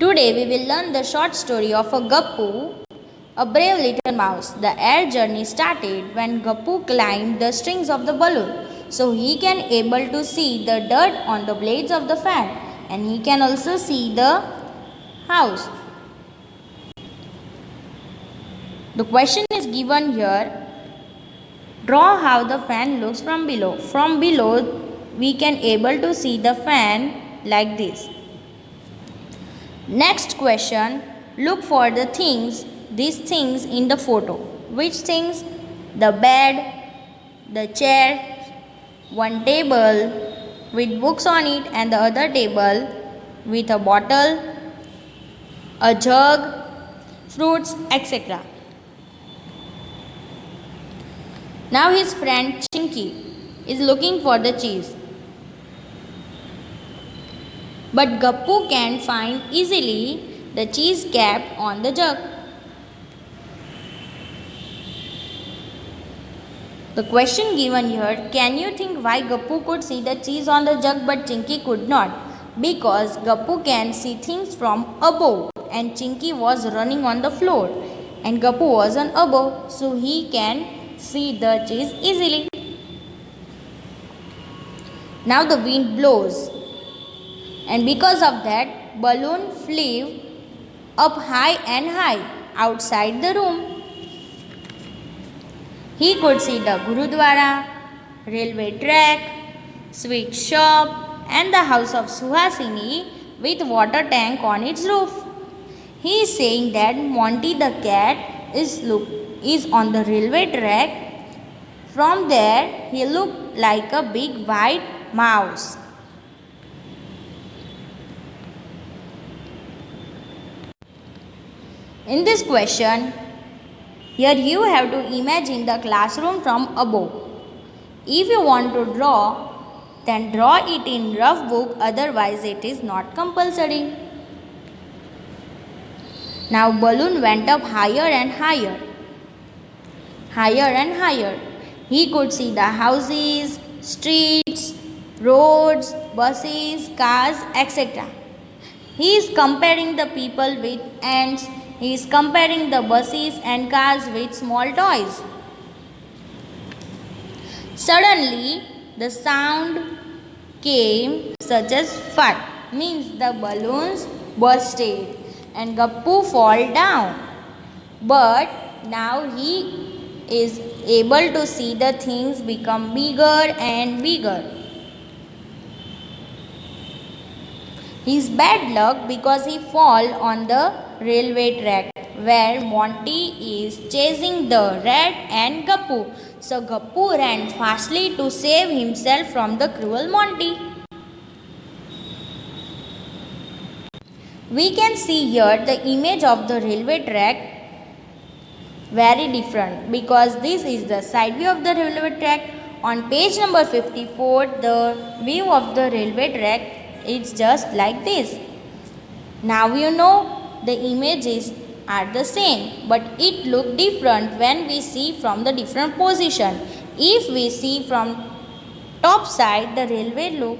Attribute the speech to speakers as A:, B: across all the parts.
A: Today we will learn the short story of a Gappu, a brave little mouse. The air journey started when Gappu climbed the strings of the balloon, so he can able to see the dirt on the blades of the fan, and he can also see the house. The question is given here. Draw how the fan looks from below. From below we can able to see the fan like this. Next question, look for these things in the photo. Which things? The bed, the chair, one table with books on it and the other table with a bottle, a jug, fruits, etc. Now his friend Chinky is looking for the cheese. But Gappu can find easily the cheese cap on the jug. The question given here, can you think why Gappu could see the cheese on the jug but Chinky could not? Because Gappu can see things from above and Chinky was running on the floor and Gappu was on above, so he can see the cheese easily. Now the wind blows, and because of that, balloon flew up high and high outside the room. He could see the Gurudwara, railway track, sweet shop and the house of Suhasini with water tank on its roof. He is saying that Monty the cat is on the railway track. From there, he looked like a big white mouse. In this question, here you have to imagine the classroom from above. If you want to draw, then draw it in rough book, otherwise it is not compulsory. Now balloon went up higher and higher. Higher and higher. He could see the houses, streets, roads, buses, cars, etc. He is comparing the people with ants. He is comparing the buses and cars with small toys. Suddenly, the sound came such as fart, means the balloons bursted and Gappu fall down. But now he is able to see the things become bigger and bigger. His bad luck because he fall on the railway track where Monty is chasing the rat and Gappu. So Gappu ran fastly to save himself from the cruel Monty. We can see here the image of the railway track very different because this is the side view of the railway track. On page number 54, the view of the railway track is just like this. Now you know the images are the same, but it look different when we see from the different position. If we see from top side, the railway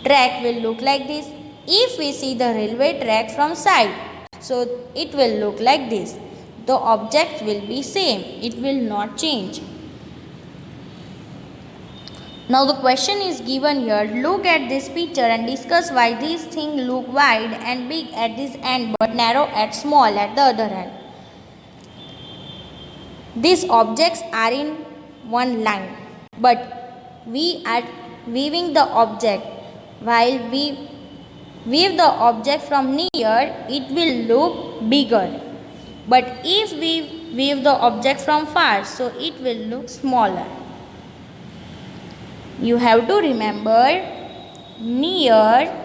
A: track will look like this. If we see the railway track from side, so it will look like this. The object will be same, it will not change. Now the question is given here. Look at this picture and discuss why these things look wide and big at this end but narrow and small at the other end. These objects are in one line, but we are weaving the object. While we weave the object from near, it will look bigger. But if we weave the object from far, so it will look smaller. You have to remember, near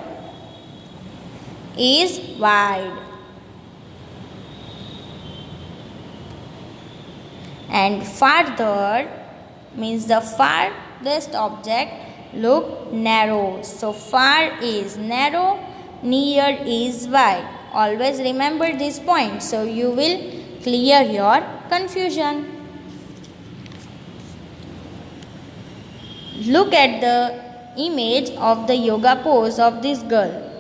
A: is wide and farther means the farthest object look narrow. So far is narrow, near is wide. Always remember this point so you will clear your confusion. Look at the image of the yoga pose of this girl.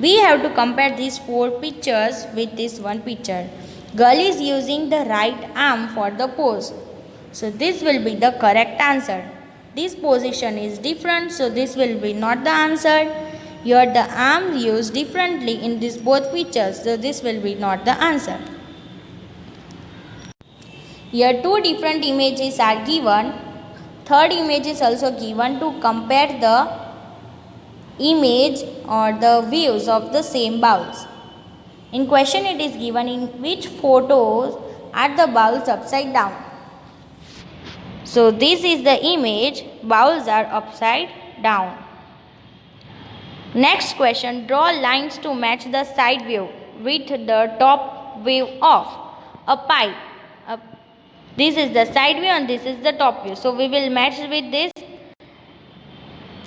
A: We have to compare these 4 pictures with this one picture. Girl is using the right arm for the pose. So this will be the correct answer. This position is different, so this will be not the answer. Here the arm used differently in these both pictures, so this will be not the answer. Here 2 different images are given. Third image is also given to compare the image or the views of the same bowls. In question it is given in which photos are the bowls upside down. So this is the image, bowls are upside down. Next question, draw lines to match the side view with the top view of a pipe. This is the side view and this is the top view. So we will match with this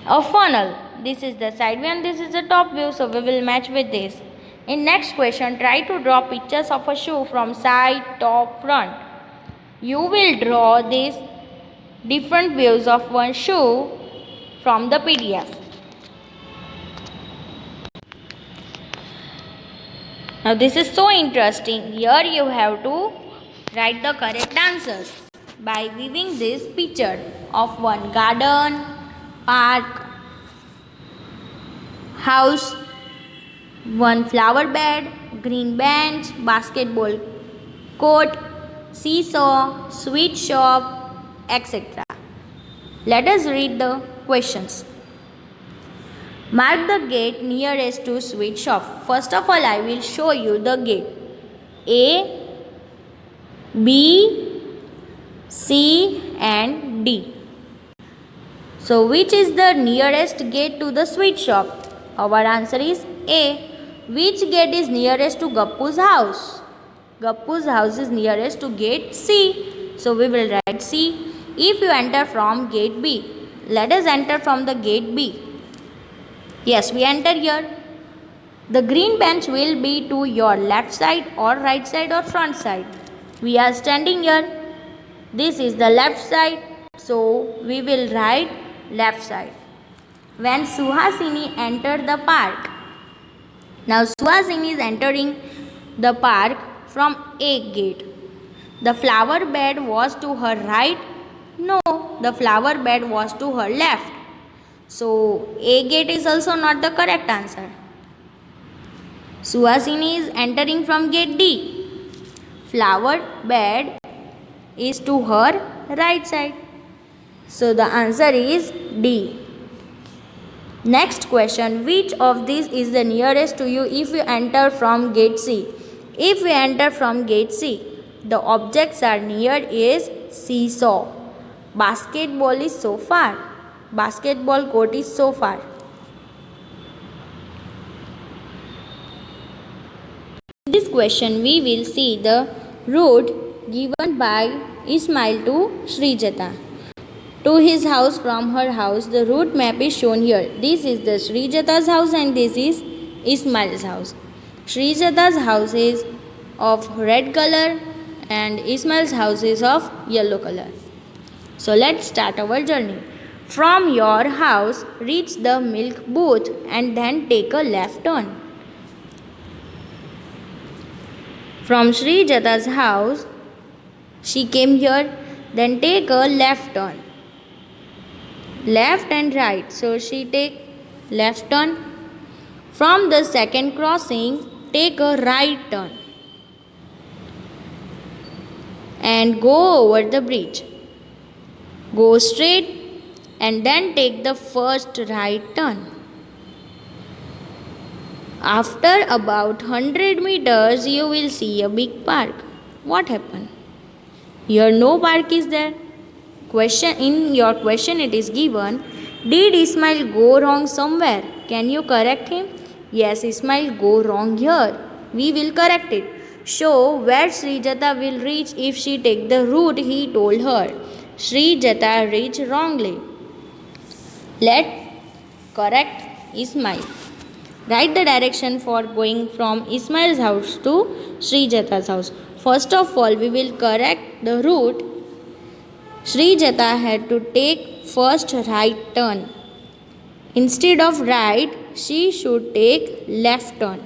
A: a funnel. This is the side view and this is the top view. So we will match with this. In next question, try to draw pictures of a shoe from side, top, front. You will draw these different views of one shoe from the PDF. Now this is so interesting. Here you have to write the correct answers by viewing this picture of one garden, park, house, one flower bed, green bench, basketball court, seesaw, sweet shop, etc. Let us read the questions. Mark the gate nearest to sweet shop. First of all, I will show you the gate. A, B, C and D. So which is the nearest gate to the sweet shop? Our answer is A. Which gate is nearest to Gappu's house? Gappu's house is nearest to gate C. So we will write C. If you enter from gate B, let us enter from the gate B. Yes, we enter here. The green bench will be to your left side or right side or front side. We are standing here. This is the left side. So we will write left side. When Suhasini entered the park. Now Suhasini is entering the park from A gate. The flower bed was to her right. No, the flower bed was to her left. So A gate is also not the correct answer. Suhasini is entering from gate D. Flower bed is to her right side. So the answer is D. Next question, which of these is the nearest to you if you enter from gate C? If we enter from gate C, the objects are near is seesaw. Basketball is so far. Basketball court is so far. In this question, we will see the route given by Ismail to Srijata. To his house from her house, the route map is shown here. This is the Srijata's house and this is Ismail's house. Srijata's house is of red color and Ismail's house is of yellow color. So let's start our journey. From your house, reach the milk booth and then take a left turn. From Srijata's house, she came here, then take a left turn. Left and right, so she take left turn. From the second crossing, take a right turn and go over the bridge. Go straight and then take the first right turn. After about 100 meters, you will see a big park. What happened? Here no park is there. In your question it is given, did Ismail go wrong somewhere? Can you correct him? Yes, Ismail go wrong here. We will correct it. Show where Srijata will reach if she take the route he told her. Srijata reached wrongly. Let correct Ismail. Write the direction for going from Ismail's house to Srijata's house. First of all, we will correct the route. Srijata had to take first right turn. Instead of right, she should take left turn.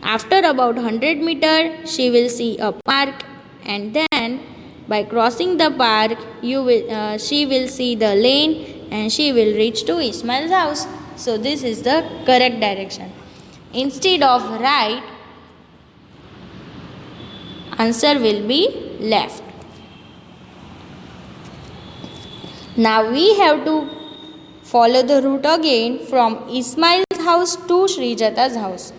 A: After about 100 meters, she will see a park, and then by crossing the park, she will see the lane and she will reach to Ismail's house. So this is the correct direction. Instead of right, answer will be left. Now we have to follow the route again from Ismail's house to Srijata's house.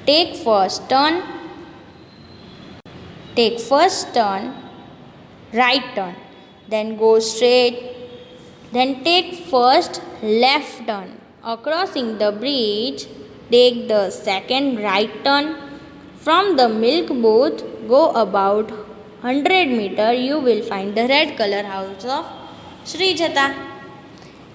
A: Take first turn, right turn, then go straight, then take first left turn. Crossing the bridge, take the second right turn. From the milk booth, go about 100 meters, you will find the red color house of Srijata.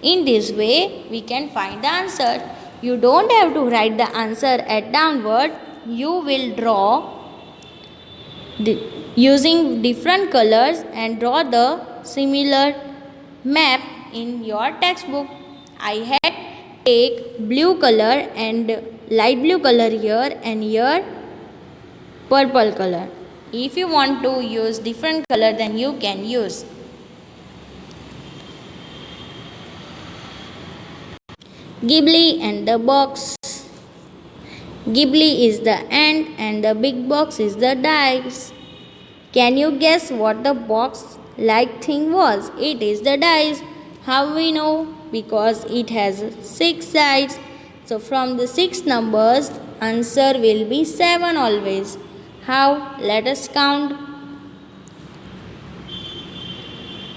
A: In this way, we can find the answer. You don't have to write the answer at downward. You will draw using different colors and draw the similar map in your textbook. I had take blue color and light blue color here and here purple color. If you want to use different color, then you can use. Ghibli and the box. Ghibli is the ant and the big box is the dice. Can you guess what the box like thing was? It is the dice. How we know? Because it has 6 sides. So from the 6 numbers, answer will be 7 always. How? Let us count.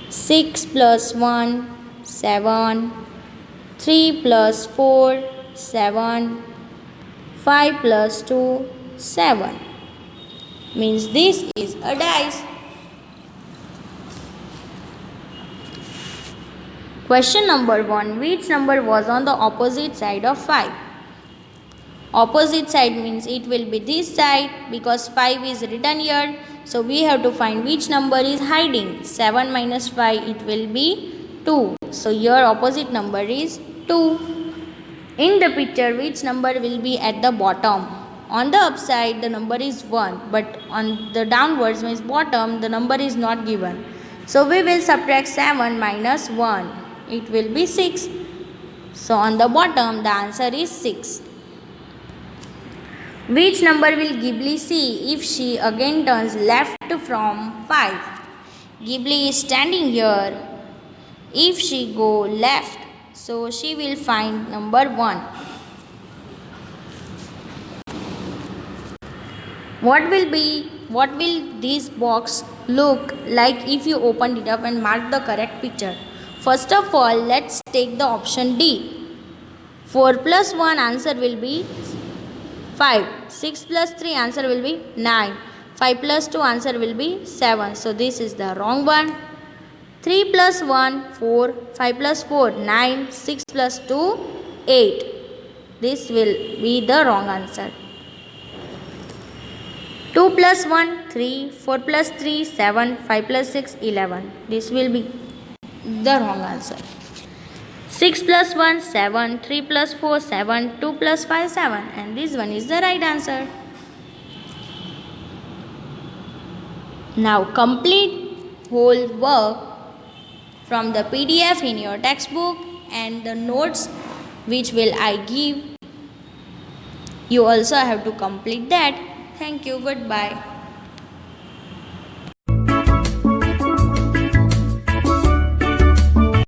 A: 6 plus 1, 7. 3 plus 4, 7. 5 plus 2, 7. Means this is a dice. Question number 1. Which number was on the opposite side of 5? Opposite side means it will be this side because 5 is written here. So we have to find which number is hiding. 7 minus 5, it will be 2. So your opposite number is 2. In the picture, which number will be at the bottom? On the upside, the number is 1. But on the downwards means bottom, the number is not given. So we will subtract 7 minus 1. It will be 6. So on the bottom, the answer is 6. Which number will Ghibli see if she again turns left from 5? Ghibli is standing here. If she go left, so she will find number 1. What will this box look like if you open it up and mark the correct picture? First of all, let's take the option D. 4 plus 1 answer will be 5. 6 plus 3 answer will be 9. 5 plus 2 answer will be 7. So this is the wrong one. 3 plus 1, 4. 5 plus 4, 9. 6 plus 2, 8. This will be the wrong answer. 2 plus 1, 3. 4 plus 3, 7. 5 plus 6, 11. This will be the wrong answer. 6 plus 1, 7. 3 plus 4, 7. 2 plus 5, 7. And this one is the right answer. Now complete whole work from the PDF in your textbook and the notes which will I give. You also have to complete that. Thank you. Goodbye.